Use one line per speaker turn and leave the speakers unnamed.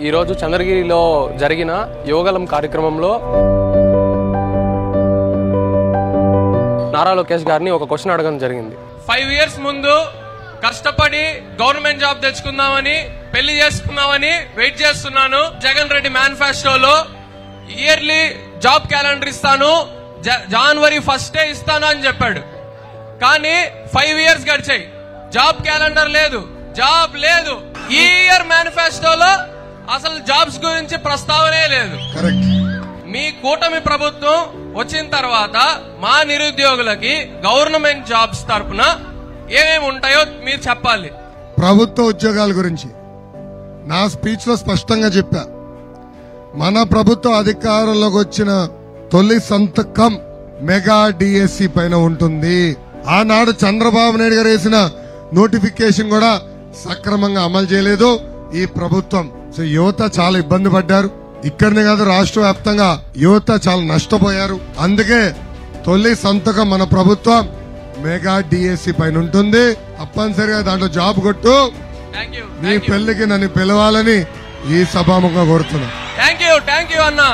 ఈరోజు చంద్రగిరిలో జరిగిన యోగలం కార్యక్రమంలో నారా లోకేష్ గారిని ఒక క్వశ్చన్ అడగడం జరిగింది.
5 years ముందు కష్టపడి గవర్నమెంట్ జాబ్ తెచ్చుకుందామని పెళ్లి చేసుకుందామని వెయిట్ చేస్తున్నాను. జగన్ రెడ్డి మేనిఫెస్టోలో ఇయర్లీ జాబ్ క్యాలెండర్ ఇస్తాను, January 1st ఇస్తాను అని చెప్పాడు. కానీ 5 years గడిచాయి, జాబ్ క్యాలెండర్ లేదు, జాబ్ లేదు. ఈ ఇయర్ మేనిఫెస్టోలో అసలు జాబ్స్ గురించి ప్రస్తావనే లేదు. మీ కూటమి ప్రభుత్వం వచ్చిన తర్వాత మా నిరుద్యోగులకి గవర్నమెంట్ జాబ్స్ తరఫున ఏమేమి ఉంటాయో మీరు చెప్పాలి.
ప్రభుత్వ ఉద్యోగాల గురించి నా స్పీచ్ లో స్పష్టంగా చెప్పా. మన ప్రభుత్వం అధికారంలోకి వచ్చిన తొలి సంతకం మెగా డిఎస్సి పైన ఉంటుంది. ఆనాడు చంద్రబాబు నాయుడు గారు వేసిన నోటిఫికేషన్ కూడా సక్రమంగా అమలు చేయలేదు ఈ ప్రభుత్వం. సో యువత చాలా ఇబ్బంది పడ్డారు. ఇక్కడనే కాదు, రాష్ట్ర వ్యాప్తంగా యువత చాలా నష్టపోయారు. అందుకే తొలి సంతకం మన ప్రభుత్వం మెగా డిఎస్సి పైన ఉంటుంది. తప్పనిసరిగా దాంట్లో జాబ్ కొట్టు, నీ పెళ్లికి నన్ను పిలవాలని ఈ సభాముఖంగా కోరుతున్నా.
థ్యాంక్ యూ అన్నా.